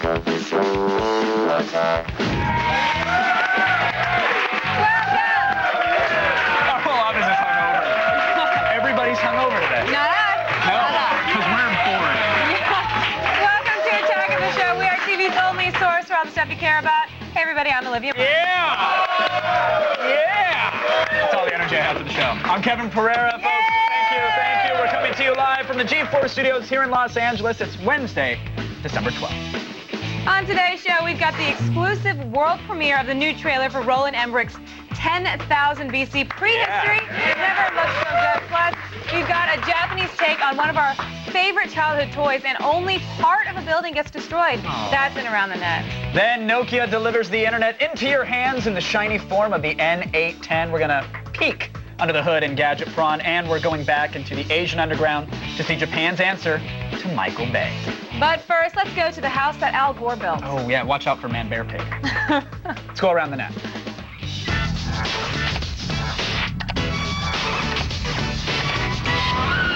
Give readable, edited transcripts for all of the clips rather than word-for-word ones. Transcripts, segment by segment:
Everybody's hungover today. Not us. No, because we're boring. Welcome to Attack of the Show. We are TV's only source for all the stuff you care about. Hey, everybody, I'm Olivia. Yeah! That's all the energy I have for the show. I'm Kevin Pereira, folks. Thank you. We're coming to you live from the G4 studios here in Los Angeles. It's Wednesday, December 12th. On today's show, we've got the exclusive world premiere of the new trailer for Roland Emmerich's 10,000 BC prehistory. Never looked so good. Plus, we've got a Japanese take on one of our favorite childhood toys, and only part of a building gets destroyed. That's in Around the Net. Then Nokia delivers the internet into your hands in the shiny form of the N810. We're going to peek under the hood in Gadget Prawn, and we're going back into the Asian underground to see Japan's answer to Michael Bay. But first, let's go to the house that Al Gore built. Oh, yeah, watch out for Man Bear Pig. Let's go around the net.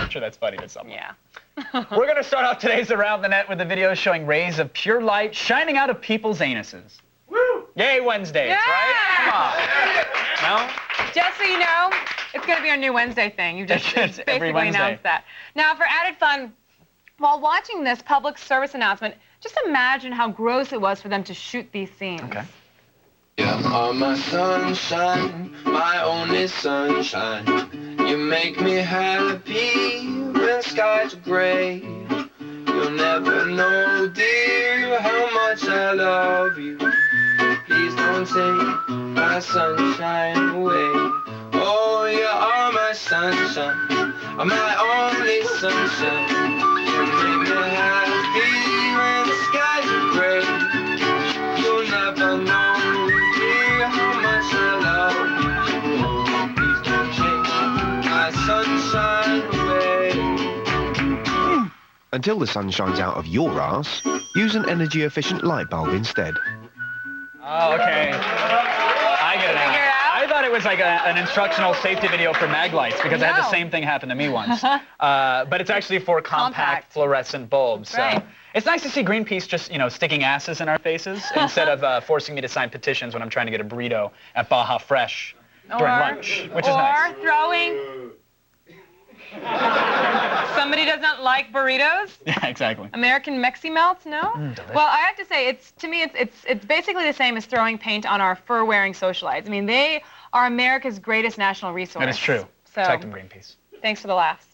I'm sure that's funny to someone. Yeah. We're going to start off today's Around the Net with a video showing rays of pure light shining out of people's anuses. Woo! Yay, Wednesdays, right? Come on. No? Just so you know, it's going to be our new Wednesday thing. You just basically announced that. Now, for added fun, while watching this public service announcement, just imagine how gross it was for them to shoot these scenes. Okay. You are my sunshine, my only sunshine. You make me happy when skies are gray. You'll never know, dear, how much I love you. Please don't take my sunshine away. Oh, you are my sunshine, my only sunshine. You make me happy when the skies are gray. You'll never know, dear, how much I love you. Please don't take my sunshine away. Until the sun shines out of your ass, use an energy-efficient light bulb instead. Oh, okay. I get it now. I thought it was like an instructional safety video for mag lights, because I had the same thing happen to me once. But it's actually for compact fluorescent bulbs. Right. So it's nice to see Greenpeace just, sticking asses in our faces instead of forcing me to sign petitions when I'm trying to get a burrito at Baja Fresh during lunch, which is nice. Or throwing... Somebody does not like burritos? Yeah, exactly. American Mexi Melts, no? Well, I have to say, to me, it's basically the same as throwing paint on our fur-wearing socialites. I mean, they are America's greatest national resource. That is true. So, Protect them, Greenpeace. Thanks for the laughs.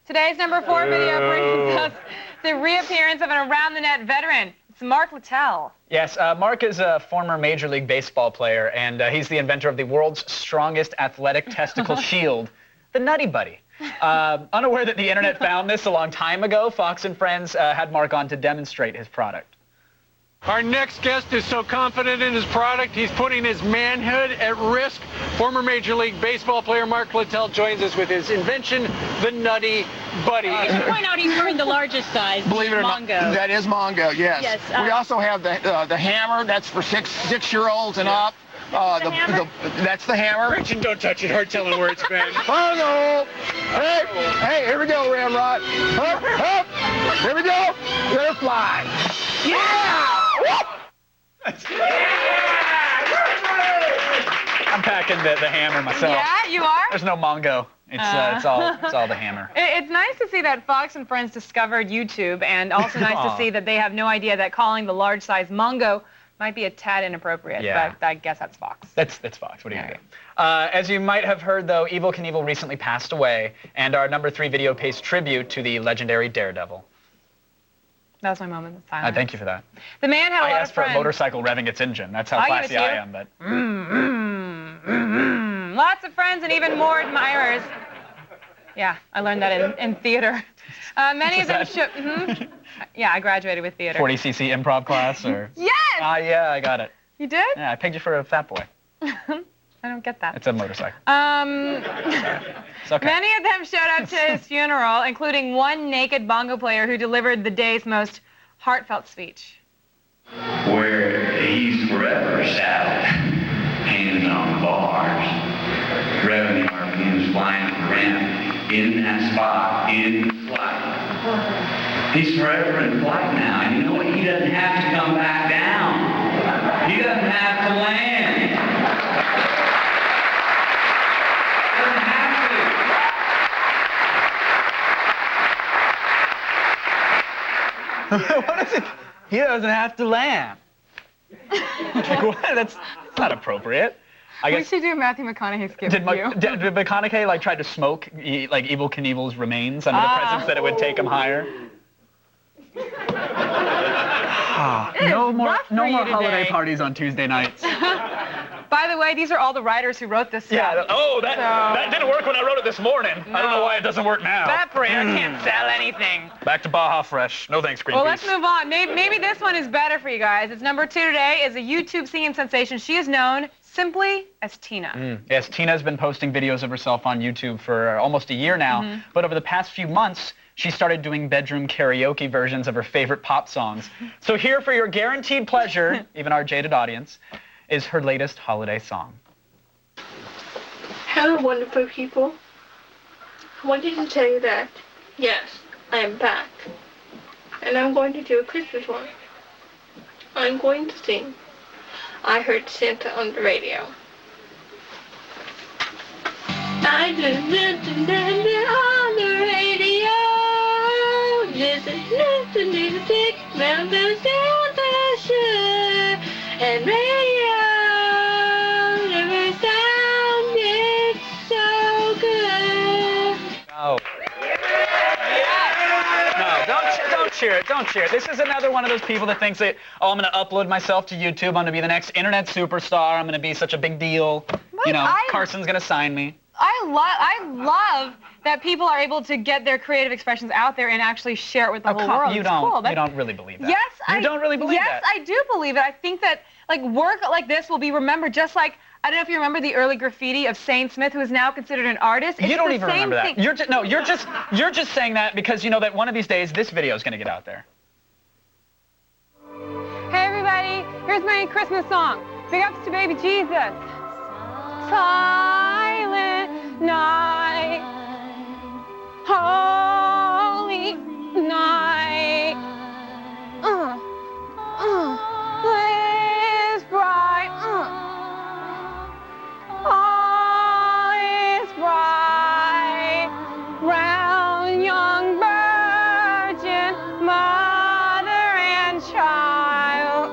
Today's number 4 video brings us the reappearance of an Around the Net veteran. It's Mark Littell. Yes, Mark is a former Major League Baseball player, and he's the inventor of the world's strongest athletic testicle shield, the Nutty Buddy. Unaware that the internet found this a long time ago, Fox and Friends had Mark on to demonstrate his product. Our next guest is so confident in his product, he's putting his manhood at risk. Former Major League Baseball player Mark Littell joins us with his invention, the Nutty Buddy. I should point out he's wearing the largest size, Believe it or Mongo. not, that is Mongo, yes. Yes, we also have the hammer, that's for six-year-olds and up. That's the hammer. Gretchen, don't touch it. Hard telling where it's been. Mongo! Hey, here we go, Ramrod. Up. Here we go. Let it fly. Yeah! I'm packing the hammer myself. Yeah, you are? There's no Mongo. It's all the hammer. It's nice to see that Fox and Friends discovered YouTube, and also nice to see that they have no idea that calling the large size Mongo might be a tad inappropriate, but I guess that's Fox. That's Fox. What are you going to do? As you might have heard, though, Evel Knievel recently passed away, and our number 3 video pays tribute to the legendary Daredevil. That was my moment of silence. Thank you for that. The man had a lot of friends. I asked for a motorcycle revving its engine. That's how classy I am. But lots of friends and even more admirers. Yeah, I learned that in theater. Many of them should... Yeah, I graduated with theater. 40cc improv class, or? Yes! Yeah, I got it. You did? Yeah, I pegged you for a fat boy. I don't get that. It's a motorcycle. It's okay. Many of them showed up to his funeral, including one naked bongo player who delivered the day's most heartfelt speech. Where he's forever saddled, hanging on bars, revenue RPMs flying around in that spot, in flight. He's forever in flight now, and you know what? He doesn't have to come back down. He doesn't have to land. He doesn't have to. What is it? He doesn't have to land. Like, what? That's not appropriate. I guess. We should do Matthew McConaughey skip Did with you. did McConaughey like try to smoke like Evel Knievel's remains under the presence that it would take him higher? No more holiday parties on Tuesday nights. By the way, these are all the writers who wrote this stuff. Yeah. Oh, that didn't work when I wrote it this morning. No. I don't know why it doesn't work now. Evaporator can't sell anything. Back to Baja Fresh. No thanks, Greenpeace. Well, let's move on. Maybe this one is better for you guys. It's number 2 today. Is a YouTube singing sensation. She is known simply as Tina. Yes, Tina's been posting videos of herself on YouTube for almost a year now. But over the past few months, she started doing bedroom karaoke versions of her favorite pop songs. So here for your guaranteed pleasure, even our jaded audience, is her latest holiday song. Hello, wonderful people. I wanted to tell you that, yes, I am back. And I'm going to do a Christmas one. I'm going to sing I Heard Santa on the Radio. I just listened on the radio. Listen to the big melody Santa should. And radio never sounded so good. Oh. No, don't cheer it. Don't cheer it. This is another one of those people that thinks that, oh, I'm going to upload myself to YouTube. I'm going to be the next internet superstar. I'm going to be such a big deal. You know, Carson's going to sign me. I love that people are able to get their creative expressions out there and actually share it with the whole world. You don't really believe that. Yes, you don't really believe that. Yes, I do believe it. I think that like work like this will be remembered just like, I don't know if you remember the early graffiti of Shane Smith, who is now considered an artist. It's you don't even remember that. Thing. You're just saying that because you know that one of these days this video is going to get out there. Hey everybody, here's my Christmas song. Big ups to baby Jesus. Silent night, holy night, is bright, all is bright, round young virgin, mother and child.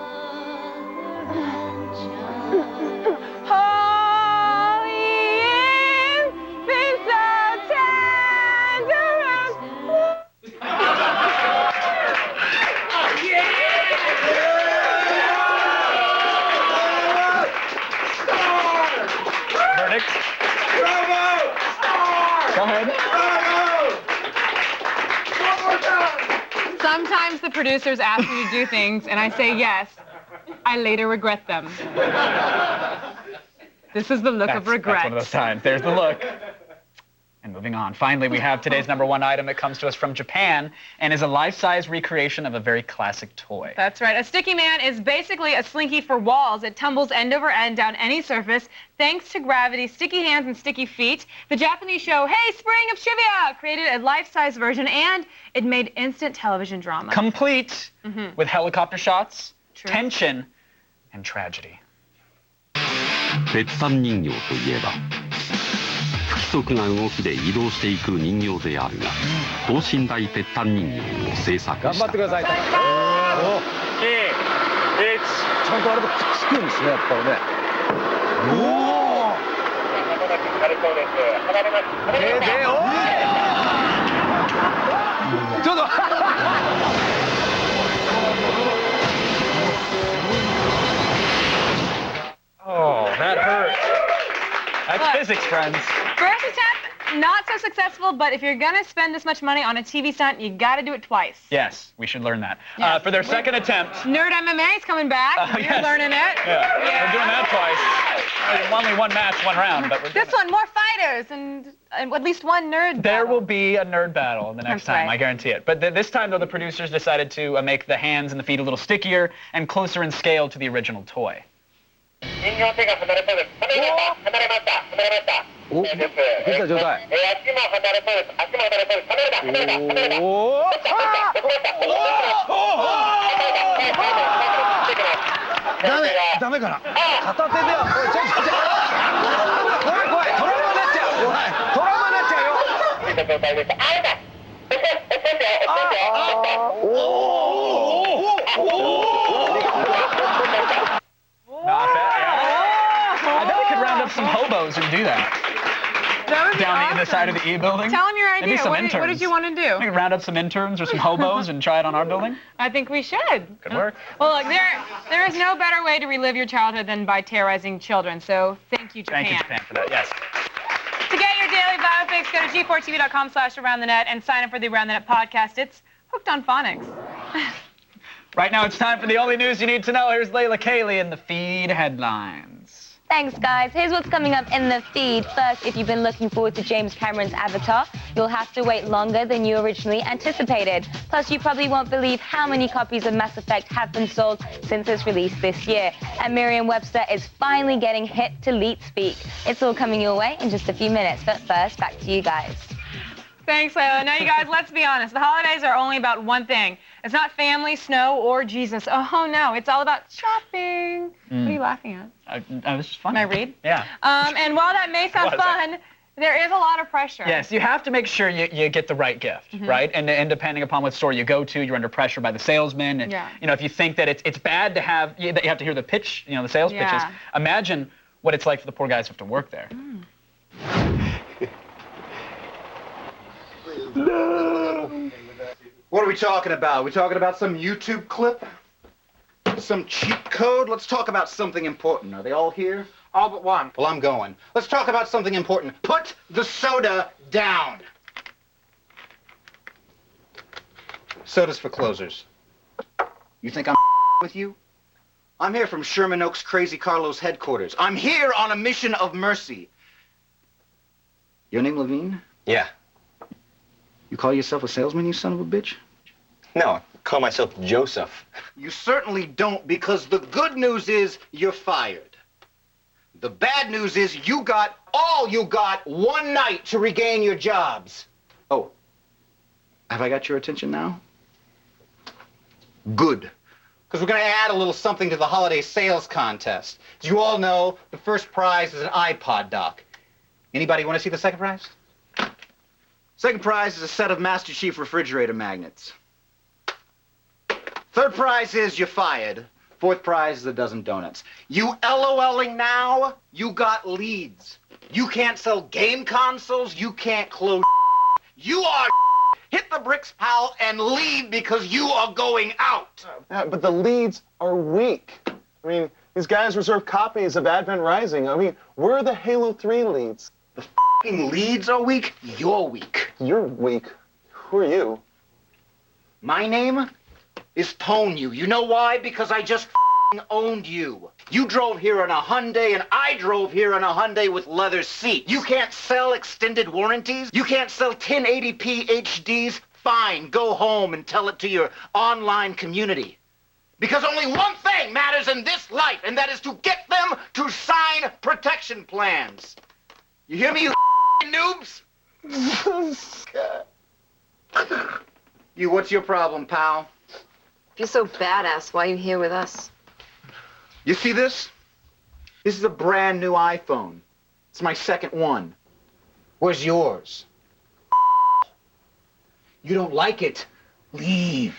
Go ahead. Sometimes the producers ask me to do things, and I say yes. I later regret them. This is the look of regret. That's one of those times. There's the look. And moving on. Finally, we have today's #1 item. It comes to us from Japan and is a life-size recreation of a very classic toy. That's right. A sticky man is basically a slinky for walls. It tumbles end over end down any surface thanks to gravity, sticky hands, and sticky feet. The Japanese show, Hey, Spring of Trivia, created a life-size version, and it made instant television drama. Complete with helicopter shots, tension, and tragedy. 鉄板人形といえば不規則な動きで移動していく人形であるが等身大鉄板人形を制作した。頑張ってください。ちゃんとあれでくっつくんですね、やっぱりね。おお。ちょっと。Oh, that hurt. That's physics, friends. First attempt, not so successful, but if you're going to spend this much money on a TV stunt, you got to do it twice. Yes, we should learn that. Yes. For their second attempt... Nerd MMA is coming back. You're learning it. Yeah, we're doing that twice. Only one match, one round, but we're this one, more fighters and at least one nerd There battle. will be a nerd battle the next time, I guarantee it. But this time, though, the producers decided to make the hands and the feet a little stickier and closer in scale to the original toy. お、出た状態。ダメかな。片手では。おい、ちょ。怖い怖い。トラウマになっちゃう。怖い。トラウマになっちゃうよ。Not bad. Yeah. I bet I could round up some hobos and do that. Down the side of the E building. Tell them your idea. Maybe some interns. What did you want to do? We could round up some interns or some hobos and try it on our building. I think we should. Could work. Well, look, there is no better way to relive your childhood than by terrorizing children. So thank you, Japan. Thank you, Japan, for that. Yes. To get your daily biofix, go to g4tv.com/aroundthenet and sign up for the Around the Net podcast. It's hooked on phonics. Right now, it's time for the only news you need to know. Here's Layla Cayley in the feed headlines. Thanks, guys. Here's what's coming up in the feed. First, if you've been looking forward to James Cameron's Avatar, you'll have to wait longer than you originally anticipated. Plus, you probably won't believe how many copies of Mass Effect have been sold since its release this year. And Merriam-Webster is finally getting hit to leet speak. It's all coming your way in just a few minutes. But first, back to you guys. Thanks, Layla. Now, you guys, let's be honest. The holidays are only about one thing. It's not family, snow, or Jesus. Oh, no. It's all about shopping. What are you laughing at? This is fun. Can I read? Yeah. And while that may sound fun, there is a lot of pressure. Yes, you have to make sure you get the right gift, right? And depending upon what store you go to, you're under pressure by the salesman. And, you know, if you think that it's bad to have, that you have to hear the pitch, you know, the sales pitches, imagine what it's like for the poor guys who have to work there. What are we talking about? We talking about some YouTube clip? Some cheat code? Let's talk about something important. Are they all here? All but one. Well, I'm going. Let's talk about something important. Put the soda down. Soda's for closers. You think I'm with you? I'm here from Sherman Oaks Crazy Carlos headquarters. I'm here on a mission of mercy. Your name Levine? Yeah. You call yourself a salesman, you son of a bitch? No, I call myself Joseph. You certainly don't, because the good news is you're fired. The bad news is you got one night to regain your jobs. Oh, have I got your attention now? Good. Because we're going to add a little something to the holiday sales contest. As you all know, the first prize is an iPod dock. Anybody want to see the second prize? Second prize is a set of Master Chief refrigerator magnets. Third prize is you're fired. Fourth prize is a dozen donuts. You LOLing now, you got leads. You can't sell game consoles, you can't close. You are hit the bricks, pal, and leave because you are going out. But the leads are weak. I mean, these guys reserve copies of Advent Rising. I mean, we're the Halo 3 leads. The f***ing leads are weak, you're weak. You're weak. Who are you? My name is Tone You. You know why? Because I just f***ing owned you. You drove here in a Hyundai, and I drove here in a Hyundai with leather seats. You can't sell extended warranties? You can't sell 1080p HDs? Fine, go home and tell it to your online community. Because only one thing matters in this life, and that is to get them to sign protection plans. You hear me, you noobs? You, what's your problem, pal? If you're so badass, why are you here with us? You see this? This is a brand new iPhone. It's my second one. Where's yours? You don't like it? Leave.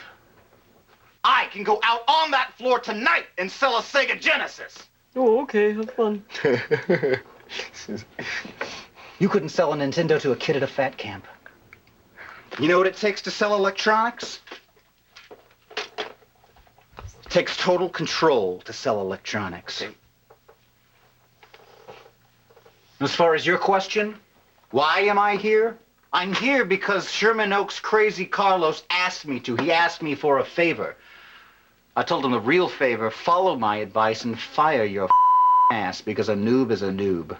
I can go out on that floor tonight and sell a Sega Genesis. Oh, okay, have fun. You couldn't sell a Nintendo to a kid at a fat camp. You know what it takes to sell electronics? It takes total control to sell electronics. As far as your question, why am I here? I'm here because Sherman Oaks Crazy Carlos asked me to. He asked me for a favor. I told him the real favor, follow my advice and fire your ass, because a noob is a noob.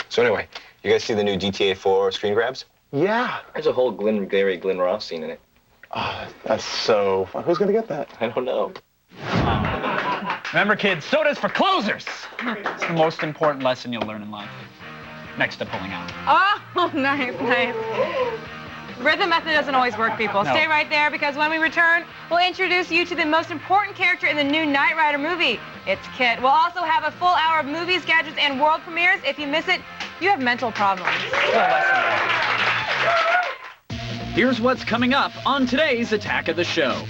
So anyway, you guys see the new GTA 4 screen grabs? Yeah. There's a whole Glenn Ross scene in it. Oh, that's so... Who's going to get that? I don't know. Remember, kids, soda's for closers. It's the most important lesson you'll learn in life. Next to pulling out. Oh, nice, nice. Rhythm method doesn't always work, people. No. Stay right there, because when we return, we'll introduce you to the most important character in the new Knight Rider movie. It's Kit. We'll also have a full hour of movies, gadgets, and world premieres. If you miss it, you have mental problems. Here's what's coming up on today's Attack of the Show.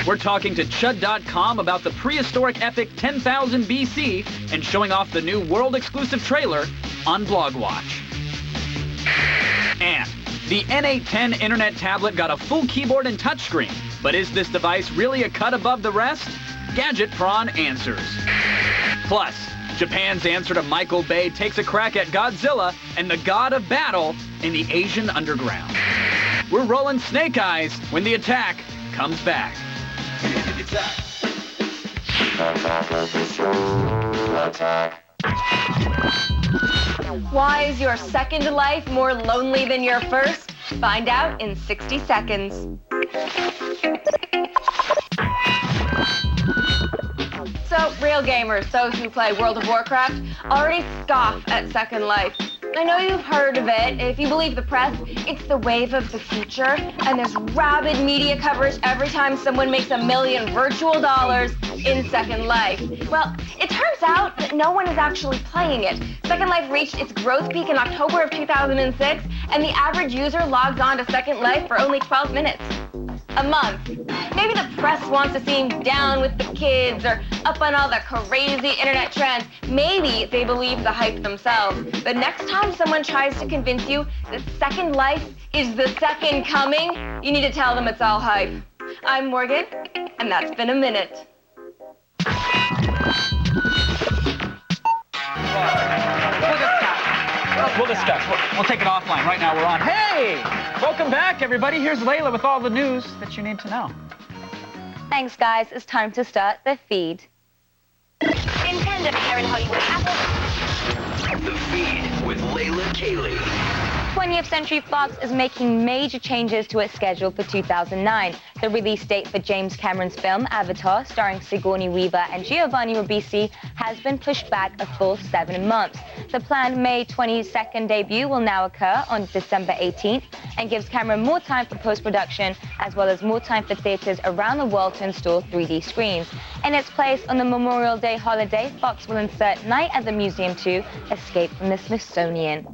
We're talking to Chud.com about the prehistoric epic 10,000 BC and showing off the new world-exclusive trailer on BlogWatch. And the N810 internet tablet got a full keyboard and touchscreen, but is this device really a cut above the rest? Gadget Prawn answers. Plus, Japan's answer to Michael Bay takes a crack at Godzilla and the god of battle in the Asian underground. We're rolling snake eyes when the attack comes back. Why is your second life more lonely than your first? Find out in 60 seconds. So, real gamers, those who play World of Warcraft, already scoff at Second Life. I know you've heard of it. If you believe the press, it's the wave of the future, and there's rabid media coverage every time someone makes $1 million virtual dollars in Second Life. Well, it turns out that no one is actually playing it. Second Life reached its growth peak in October of 2006, and the average user logs on to Second Life for only 12 minutes. A month. Maybe the press wants to seem down with the kids or up on all the crazy internet trends. Maybe they believe the hype themselves. But next time someone tries to convince you that Second Life is the second coming, you need to tell them it's all hype. I'm Morgan, and that's been a minute. We'll discuss. We'll take it offline. Right now we're on. Hey! Welcome back, everybody. Here's Layla with all the news that you need to know. Thanks, guys. It's time to start the feed. In tandem here in Hollywood, Apple. The Feed with Layla Cayley. 20th Century Fox is making major changes to its schedule for 2009. The release date for James Cameron's film Avatar, starring Sigourney Weaver and Giovanni Ribisi, has been pushed back a full 7 months. The planned May 22nd debut will now occur on December 18th and gives Cameron more time for post-production, as well as more time for theaters around the world to install 3D screens. In its place on the Memorial Day holiday, Fox will insert Night at the Museum 2, Escape from the Smithsonian.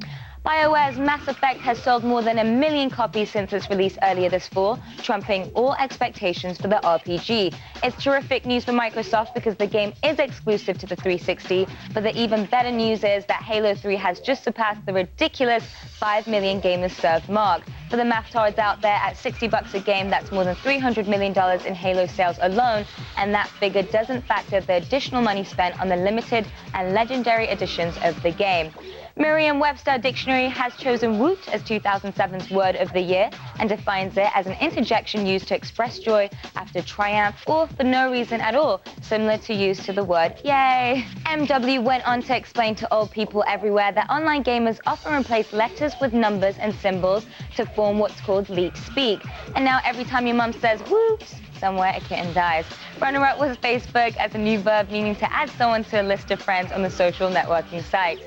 BioWare's Mass Effect has sold more than 1 million copies since its release earlier this fall, trumping all expectations for the RPG. It's terrific news for Microsoft because the game is exclusive to the 360, but the even better news is that Halo 3 has just surpassed the ridiculous 5 million gamers served mark. For the mathtards out there, at $60 a game, that's more than $300 million in Halo sales alone, and that figure doesn't factor the additional money spent on the limited and legendary editions of the game. Merriam-Webster Dictionary has chosen woot as 2007's word of the year and defines it as an interjection used to express joy after triumph or for no reason at all, similar to use to the word yay. MW went on to explain to old people everywhere that online gamers often replace letters with numbers and symbols to form what's called leet speak. And now every time your mum says woot, somewhere a kitten dies. Runner-up was Facebook as a new verb meaning to add someone to a list of friends on the social networking site.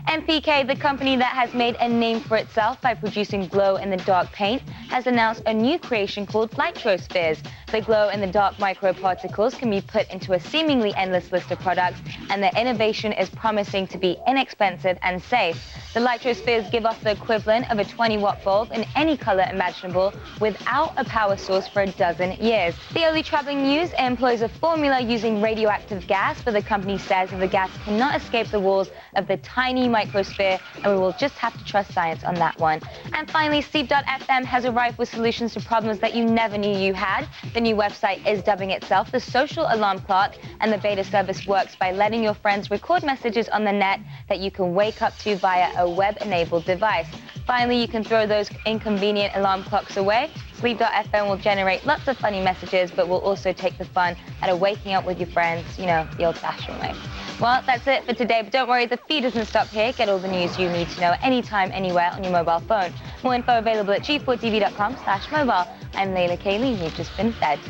MPK, the company that has made a name for itself by producing glow-in-the-dark paint, has announced a new creation called Lightrospheres. The glow-in-the-dark microparticles can be put into a seemingly endless list of products, and their innovation is promising to be inexpensive and safe. The Lightrospheres give off the equivalent of a 20-watt bulb in any color imaginable without a power source for a dozen years. The only troubling news employs a formula using radioactive gas, but the company says that the gas cannot escape the walls of the tiny microsphere, and we will just have to trust science on that one. And finally, Sleep.fm has arrived with solutions to problems that you never knew you had. The new website is dubbing itself the social alarm clock, and the beta service works by letting your friends record messages on the net that you can wake up to via a web-enabled device. Finally, you can throw those inconvenient alarm clocks away. Sleep.fm will generate lots of funny messages, but will also take the fun out of waking up with your friends, you know, the old-fashioned way. Well, that's it for today, but don't worry, the feed doesn't stop here. Get all the news you need to know anytime, anywhere on your mobile phone. More info available at g4tv.com/mobile. I'm Layla Cayley, and you've just been fed.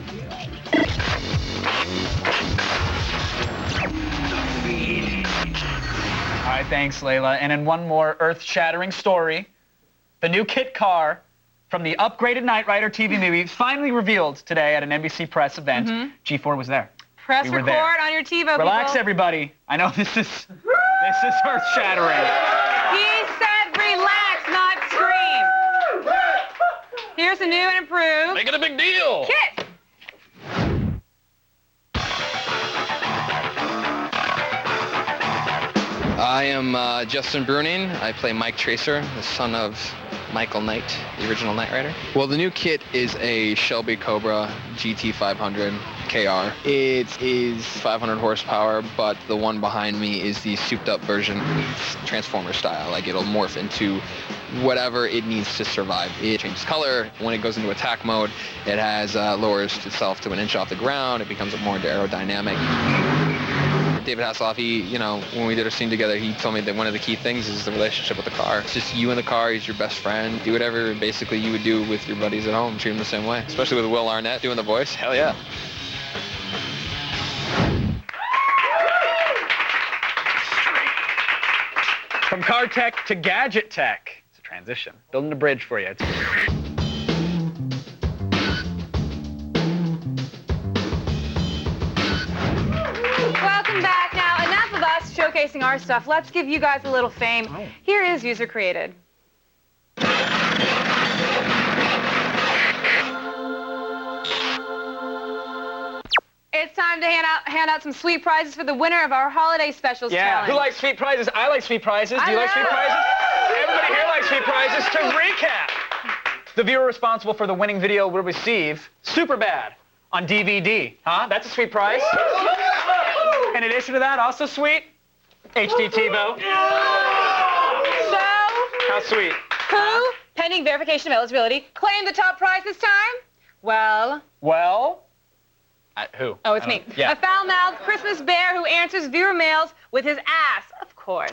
All right, thanks, Layla. And in one more earth-shattering story, the new kit car from the upgraded Knight Rider TV movie finally revealed today at an NBC Press event. G4 was there. Press we were record there. on your TiVo, Relax, people. everybody. I know this is earth-shattering. He said relax, not scream. Here's a new and improved. Make it a big deal. Kit. I am Justin Bruning. I play Mike Tracer, the son of Michael Knight, the original Knight Rider. Well, the new kit is a Shelby Cobra GT500 KR. It is 500 horsepower, but the one behind me is the souped-up version. It's Transformer style. Like, it'll morph into whatever it needs to survive. It changes color. When it goes into attack mode, it has lowers itself to 1 inch off the ground. It becomes more aerodynamic. David Hasselhoff, when we did our scene together, he told me that one of the key things is the relationship with the car. It's just you and the car. He's your best friend. Do whatever basically you would do with your buddies at home. Treat them the same way. Especially with Will Arnett doing the voice. Hell yeah. From car tech to gadget tech. It's a transition. Building a bridge for you. Welcome back. Now, enough of us showcasing our stuff. Let's give you guys a little fame. Here is user created. It's time to hand out some sweet prizes for the winner of our holiday specials challenge. Who likes sweet prizes? I like sweet prizes. Do you like sweet prizes? Everybody here likes sweet prizes. To recap, the viewer responsible for the winning video will receive Superbad on DVD. That's a sweet prize. In addition to that, also sweet, HD TiVo. So, how sweet? Who, pending verification of eligibility, claimed the top prize this time? Well? Who? Oh, it's me. Yeah. A foul-mouthed Christmas bear who answers viewer mails with his ass, of course.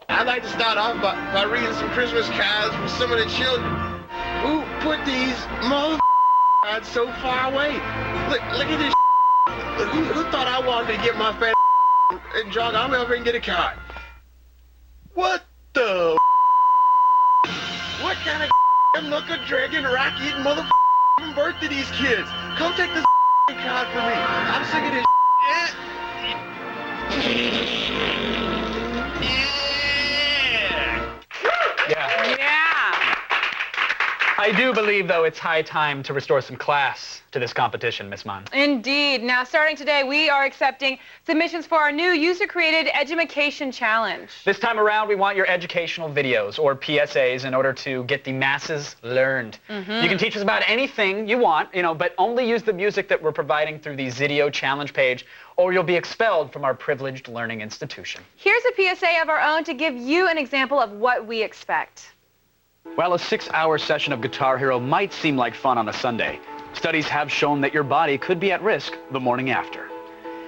I'd like to start off by reading some Christmas cards from some of the children. Who put these cards so far away? Look at this. Who thought I wanted to get my fat and jog? I'm over and get a card. What the? What kind of knuckle dragging, rock eating birth to these kids? Come take this card for me. I'm sick of this. I do believe, though, it's high time to restore some class to this competition, Miss Munn. Indeed. Now, starting today, we are accepting submissions for our new user-created Edumacation Challenge. This time around, we want your educational videos, or PSAs, in order to get the masses learned. You can teach us about anything you want, but only use the music that we're providing through the Zidio challenge page, or you'll be expelled from our privileged learning institution. Here's a PSA of our own to give you an example of what we expect. While a 6-hour session of Guitar Hero might seem like fun on a Sunday, studies have shown that your body could be at risk the morning after.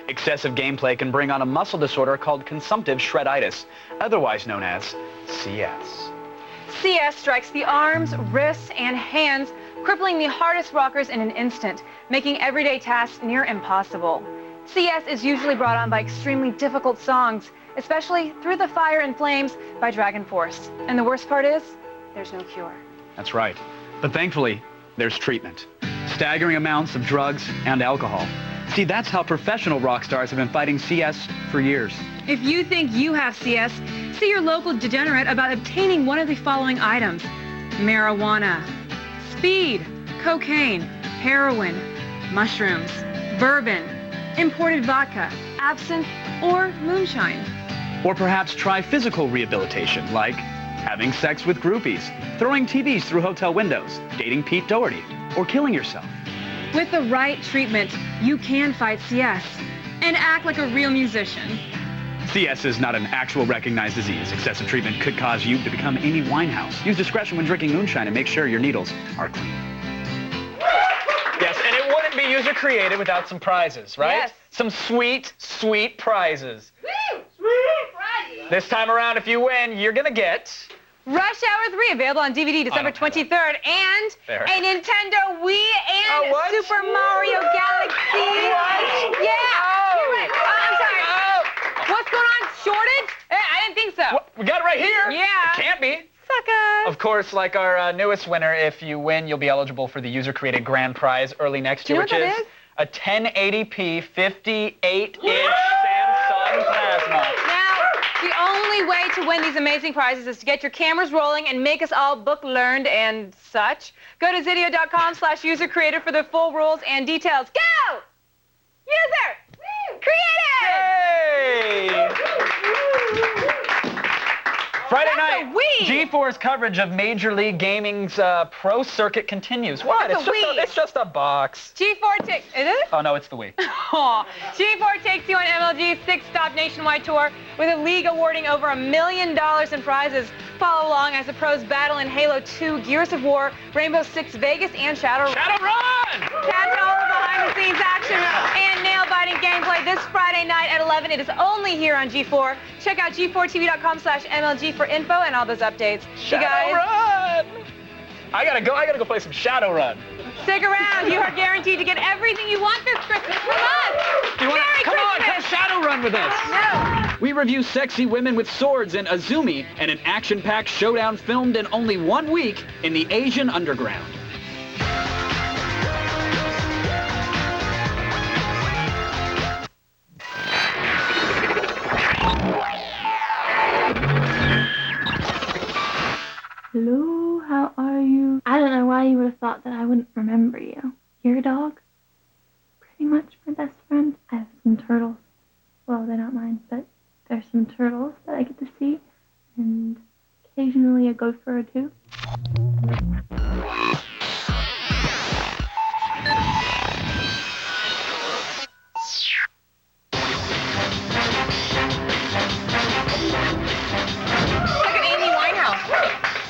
Excessive gameplay can bring on a muscle disorder called consumptive shredditis, otherwise known as CS. CS strikes the arms, wrists, and hands, crippling the hardest rockers in an instant, making everyday tasks near impossible. CS is usually brought on by extremely difficult songs, especially Through the Fire and Flames by Dragon Force. And the worst part is, there's no cure. That's right. But thankfully, there's treatment. Staggering amounts of drugs and alcohol. See, that's how professional rock stars have been fighting CS for years. If you think you have CS, see your local degenerate about obtaining one of the following items: marijuana, speed, cocaine, heroin, mushrooms, bourbon, imported vodka, absinthe, or moonshine. Or perhaps try physical rehabilitation, like having sex with groupies, throwing TVs through hotel windows, dating Pete Doherty, or killing yourself. With the right treatment, you can fight CS and act like a real musician. CS is not an actual recognized disease. Excessive treatment could cause you to become Amy Winehouse. Use discretion when drinking moonshine and make sure your needles are clean. Yes, and it wouldn't be user-created without some prizes, right? Yes. Some sweet, sweet prizes. This time around, if you win, you're going to get... Rush Hour 3, available on DVD December 23rd, and Fair. a Nintendo Wii and Super Mario Galaxy. What? Yeah. Oh. You're right. I'm sorry. Oh. What's going on? Shortage? I didn't think so. What? We got it right here. Yeah. It can't be. Sucker. Of course, like our newest winner, if you win, you'll be eligible for the user-created grand prize early next year, which is a 1080p 58-inch Samsung Plasma. Now, the only way to win these amazing prizes is to get your cameras rolling and make us all book learned and such. Go to Zydio.com/user-creator for the full rules and details. Go! User-created! Friday night, G4's coverage of Major League Gaming's pro circuit continues. What? It's just a box. G4 takes... Is it? Oh, no, it's the Wii. G4 takes you on MLG's 6-stop nationwide tour with a league awarding over $1 million in prizes. Follow along as the pros battle in Halo 2, Gears of War, Rainbow Six Vegas, and Shadowrun. Catch all the behind-the-scenes action and nail-biting gameplay this Friday night at 11. It is only here on G4. Check out G4TV.com/MLG for info and all those updates. Shadowrun! I gotta go play some Shadowrun. Stick around. You are guaranteed to get everything you want this Christmas from us. Come Shadowrun with us. No. We review sexy women with swords in Azumi and an action-packed showdown filmed in only 1 week in the Asian underground. Hello, how are you? I don't know why you would have thought that I wouldn't remember you. You're a dog? Pretty much my best friend. I have some turtles. Well, they're not mine, but there's some turtles that I get to see, and occasionally a gopher or two.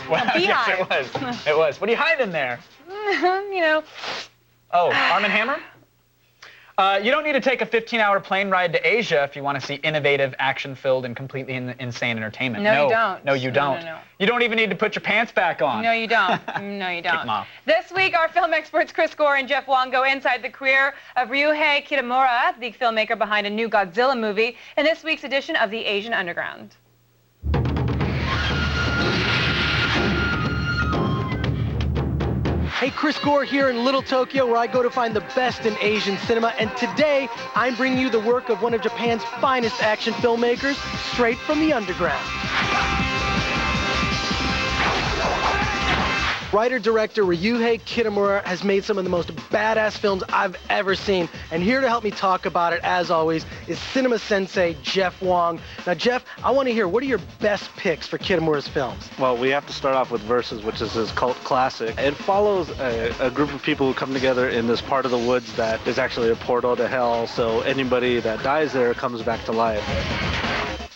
Well, yes, it was. It was. What are you hiding there? You know. Oh, Arm & Hammer? You don't need to take a 15-hour plane ride to Asia if you want to see innovative, action-filled, and completely insane entertainment. No, you don't. No, you don't. No. You don't even need to put your pants back on. No, you don't. No, you don't. Keep 'em off. This week, our film experts Chris Gore and Jeff Wong go inside the career of Ryuhei Kitamura, the filmmaker behind a new Godzilla movie, in this week's edition of the Asian Underground. Hey, Chris Gore here in Little Tokyo, where I go to find the best in Asian cinema, and today I'm bringing you the work of one of Japan's finest action filmmakers, straight from the underground. Writer-director Ryuhei Kitamura has made some of the most badass films I've ever seen, and here to help me talk about it, as always, is cinema sensei Jeff Wong. Now, Jeff, I want to hear, what are your best picks for Kitamura's films? Well, we have to start off with Versus, which is his cult classic. It follows a group of people who come together in this part of the woods that is actually a portal to hell, so anybody that dies there comes back to life.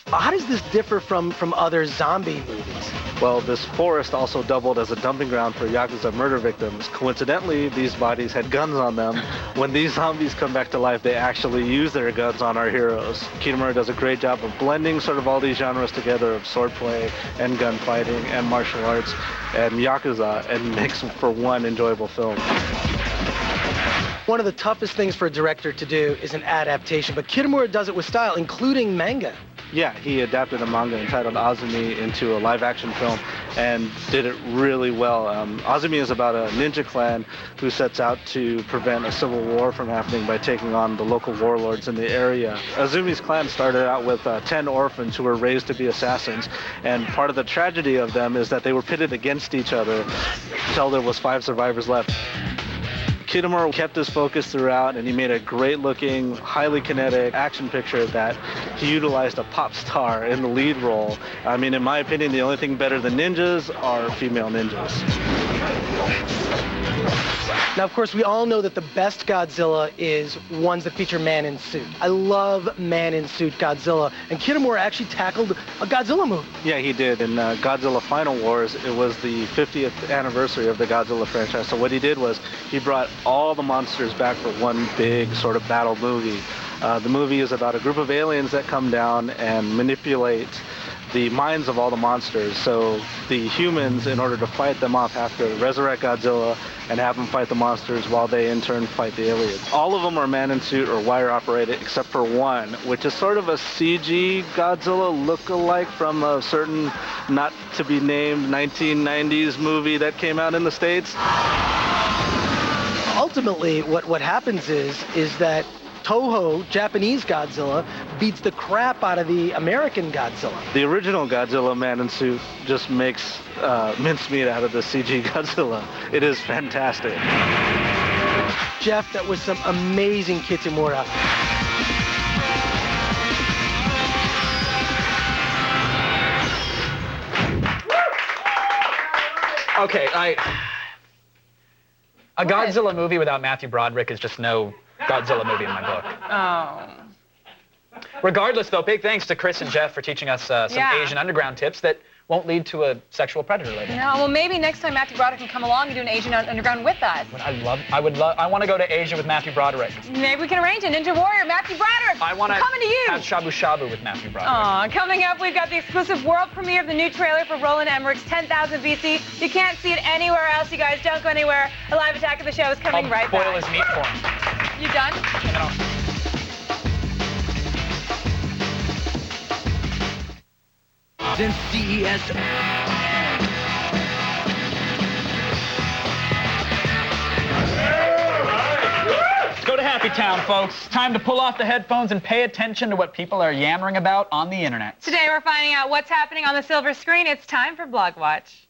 How does this differ from other zombie movies? Well, this forest also doubled as a dumping ground for Yakuza murder victims. Coincidentally, these bodies had guns on them. When these zombies come back to life, they actually use their guns on our heroes. Kitamura does a great job of blending sort of all these genres together of swordplay and gunfighting and martial arts and Yakuza, and makes for one enjoyable film. One of the toughest things for a director to do is an adaptation, but Kitamura does it with style, including manga. Yeah, he adapted a manga entitled Azumi into a live-action film and did it really well. Azumi is about a ninja clan who sets out to prevent a civil war from happening by taking on the local warlords in the area. Azumi's clan started out with 10 orphans who were raised to be assassins, and part of the tragedy of them is that they were pitted against each other until there was 5 survivors left. Kitamura kept his focus throughout, and he made a great-looking, highly kinetic action picture that he utilized a pop star in the lead role. I mean, in my opinion, the only thing better than ninjas are female ninjas. Now, of course, we all know that the best Godzilla is ones that feature man in suit. I love man in suit Godzilla, and Kitamura actually tackled a Godzilla movie. Yeah, he did. In Godzilla Final Wars, it was the 50th anniversary of the Godzilla franchise. So what he did was he brought all the monsters back for one big sort of battle movie. The movie is about a group of aliens that come down and manipulate the minds of all the monsters. So the humans, in order to fight them off, have to resurrect Godzilla and have them fight the monsters while they in turn fight the aliens. All of them are man in suit or wire operated except for one, which is sort of a CG Godzilla look-alike from a certain not to be named 1990s movie that came out in the States. Ultimately, what happens is that Toho, Japanese Godzilla, beats the crap out of the American Godzilla. The original Godzilla man in suit just makes mincemeat out of the CG Godzilla. It is fantastic. Jeff, that was some amazing Kitamura. Okay, a Godzilla movie without Matthew Broderick is just no Godzilla movie in my book. Oh. Regardless, though, big thanks to Chris and Jeff for teaching us some Asian underground tips that won't lead to a sexual predator later. No, well, maybe next time Matthew Broderick can come along and do an Asian underground with us. I want to go to Asia with Matthew Broderick. Maybe we can arrange a Ninja Warrior, Matthew Broderick. I want to coming to you. have shabu shabu with Matthew Broderick. Aw, coming up, we've got the exclusive world premiere of the new trailer for Roland Emmerich's 10,000 BC. You can't see it anywhere else, you guys. Don't go anywhere. A live attack of the show is coming right back. I'll boil his meat for him. You done? No. Since CES. Let's go to Happy Town, folks. Time to pull off the headphones and pay attention to what people are yammering about on the internet. Today we're finding out what's happening on the silver screen. It's time for Blog Watch.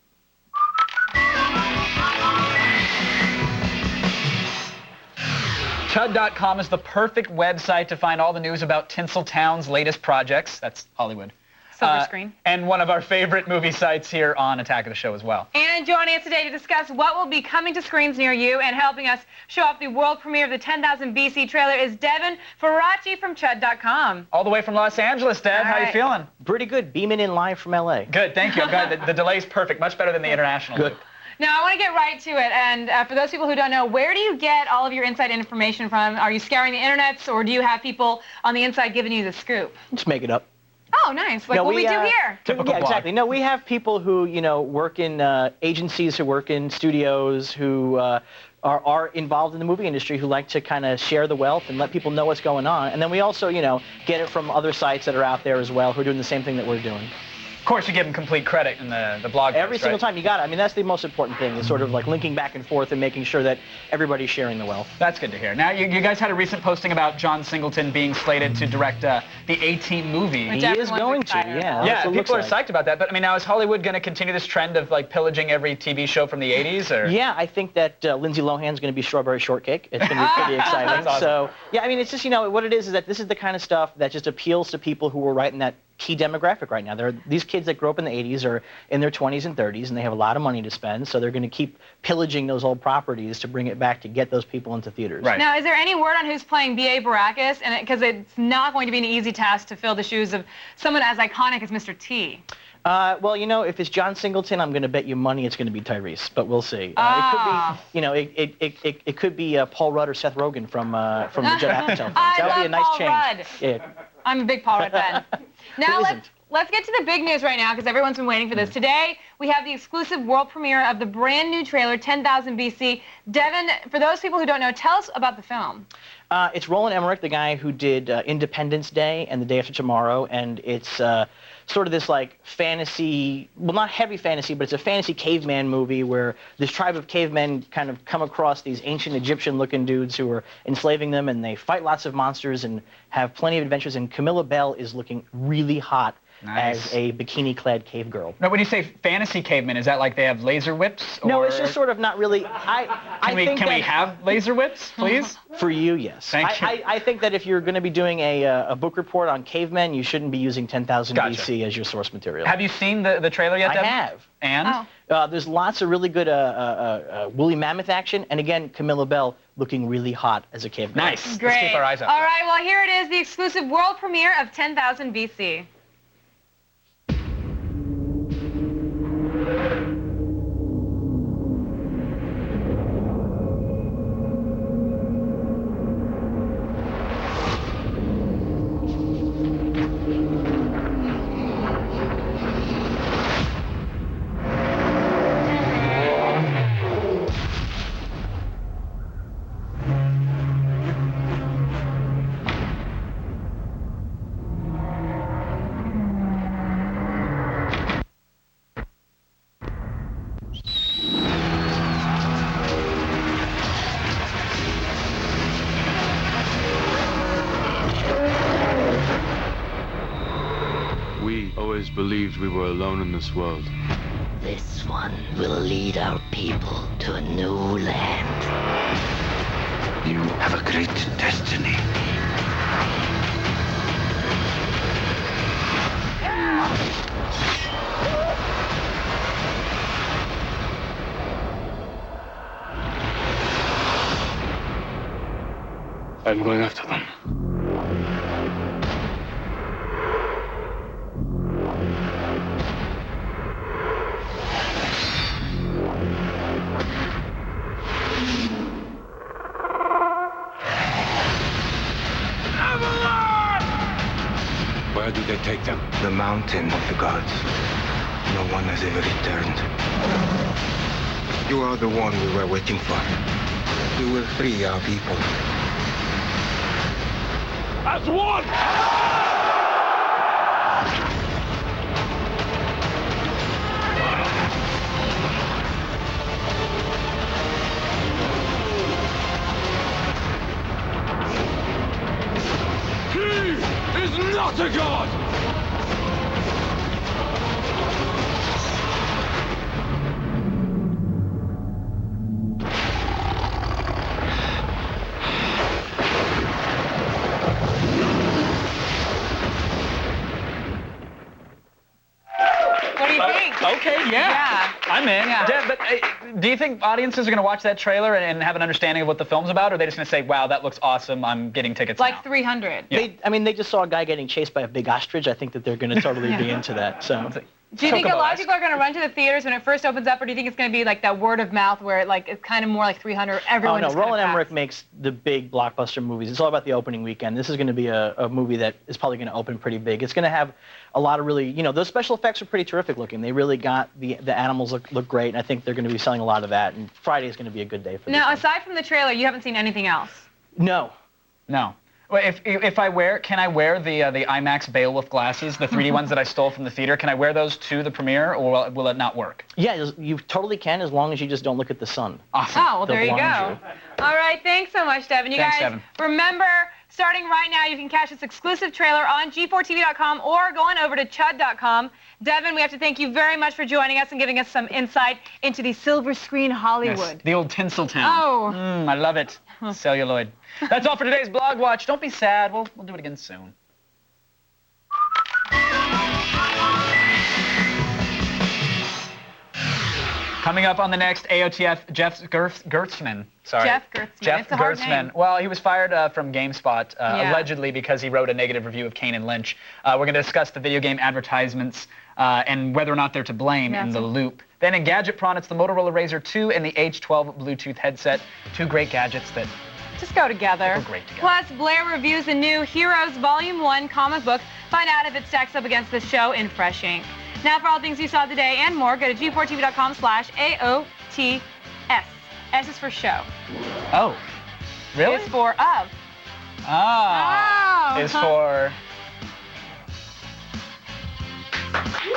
Chud.com is the perfect website to find all the news about Tinseltown's latest projects. That's Hollywood. Silver screen. And one of our favorite movie sites here on Attack of the Show as well. And joining us today to discuss what will be coming to screens near you and helping us show off the world premiere of the 10,000 BC trailer is Devin Faraci from Chud.com. All the way from Los Angeles, Dev. How you feeling? Pretty good. Beaming in live from LA. Good, thank you. I'm glad the delay's perfect. Much better than the international loop. Now, I want to get right to it, and for those people who don't know, where do you get all of your inside information from? Are you scouring the internets, or do you have people on the inside giving you the scoop? Just make it up. Oh, nice. Like what we do here. Yeah, exactly. No, we have people who, work in agencies, who work in studios, who are involved in the movie industry, who like to kind of share the wealth and let people know what's going on. And then we also, get it from other sites that are out there as well, who are doing the same thing that we're doing. Of course, you give them complete credit in the blog post, Every single time, you got it. I mean, that's the most important thing, is sort of like linking back and forth and making sure that everybody's sharing the wealth. That's good to hear. Now, you guys had a recent posting about John Singleton being slated to direct the A-Team movie. He is going to, yeah. Yeah, people are psyched about that. But, I mean, now, is Hollywood going to continue this trend of, like, pillaging every TV show from the 80s? Or? Yeah, I think that Lindsay Lohan's going to be Strawberry Shortcake. It's going to be pretty exciting. That's awesome. So, yeah, I mean, it's just, what it is that this is the kind of stuff that just appeals to people who are right in that key demographic right now. There are these kids that grew up in the 80s are in their 20s and 30s, and they have a lot of money to spend, so they're going to keep pillaging those old properties to bring it back to get those people into theaters. Right. Now, is there any word on who's playing B.A. Baracus? And because it's not going to be an easy task to fill the shoes of someone as iconic as Mr. T. Well, if it's John Singleton, I'm going to bet you money it's going to be Tyrese, but we'll see. It could be, Paul Rudd or Seth Rogen from the Judd Apatow films. That would be a nice Paul change. Rudd. Yeah. I'm a big Paul Rudd fan. Now let's get to the big news right now, because everyone's been waiting for this. Today, we have the exclusive world premiere of the brand new trailer, 10,000 BC. Devin, for those people who don't know, tell us about the film. It's Roland Emmerich, the guy who did Independence Day and The Day After Tomorrow, and it's sort of this like fantasy, well, not heavy fantasy, but it's a fantasy caveman movie where this tribe of cavemen kind of come across these ancient Egyptian-looking dudes who are enslaving them, and they fight lots of monsters and have plenty of adventures, and Camilla Bell is looking really hot. Nice. As a bikini-clad cave girl. Now, when you say fantasy cavemen, is that like they have laser whips? No, it's just sort of not really. Can we have laser whips, please? For you, yes. Thank you. I think that if you're going to be doing a book report on cavemen, you shouldn't be using 10,000 BC as your source material. Have you seen the trailer yet, Devin? I have. And? There's lots of really good woolly mammoth action, and again, Camilla Bell looking really hot as a cave girl. Nice. Great. Let's keep our eyes out. All right, well, here it is, the exclusive world premiere of 10,000 BC. always believed we were alone in this world. This one will lead our people to a new land. You have a great destiny. I'm going after them. Where do they take them? The mountain of the gods. No one has ever returned. You are the one we were waiting for. You will free our people. As one! He is not a god! What do you think? Okay, yeah. I'm in. Yeah. Deb, but do you think audiences are going to watch that trailer and have an understanding of what the film's about, or are they just going to say, wow, that looks awesome, I'm getting tickets Like now? 300. Yeah. They just saw a guy getting chased by a big ostrich. I think that they're going to totally be into that. So. Do you think a lot of people are going to run to the theaters when it first opens up, or do you think it's going to be like that word of mouth where it's kind of more like 300, everyone Oh, is no, kind of Roland packed? Emmerich makes the big blockbuster movies. It's all about the opening weekend. This is going to be a movie that is probably going to open pretty big. It's going to have a lot of really, those special effects are pretty terrific looking. They really got the animals look great, and I think they're going to be selling a lot of that, and Friday is going to be a good day for Now, aside from the trailer, you haven't seen anything else? No. Well, if I wear, can I wear the IMAX Beowulf glasses, the 3D ones that I stole from the theater? Can I wear those to the premiere, or will it not work? Yeah, you totally can, as long as you just don't look at the sun. Awesome. Oh, well, there you go. All right, thanks so much, Devin. You Thanks, guys, Devin. remember, starting right now, you can catch this exclusive trailer on G4TV.com or go on over to Chud.com. Devin, we have to thank you very much for joining us and giving us some insight into the silver screen Hollywood. Yes, the old Tinseltown. Oh. I love it. Celluloid. That's all for today's Blog Watch. Don't be sad. We'll do it again soon. Coming up on the next AOTF, Jeff Gertzman. Sorry. Jeff Gertzman. Jeff It's a hard Gertzman. name. Well, he was fired from GameSpot, Yeah. allegedly because he wrote a negative review of Kane and Lynch. We're going to discuss the video game advertisements and whether or not they're to blame in the loop. Then in Gadget Prawn, it's the Motorola Razr 2 and the H12 Bluetooth headset. Two great gadgets that just go together. Go great together. Plus, Blair reviews the new Heroes Volume 1 comic book. Find out if it stacks up against the show in fresh ink. Now, for all things you saw today and more, go to G4TV.com/AOTS. S is for show. Oh, really? Is for of. Is for...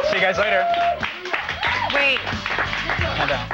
See you guys later. Wait. No.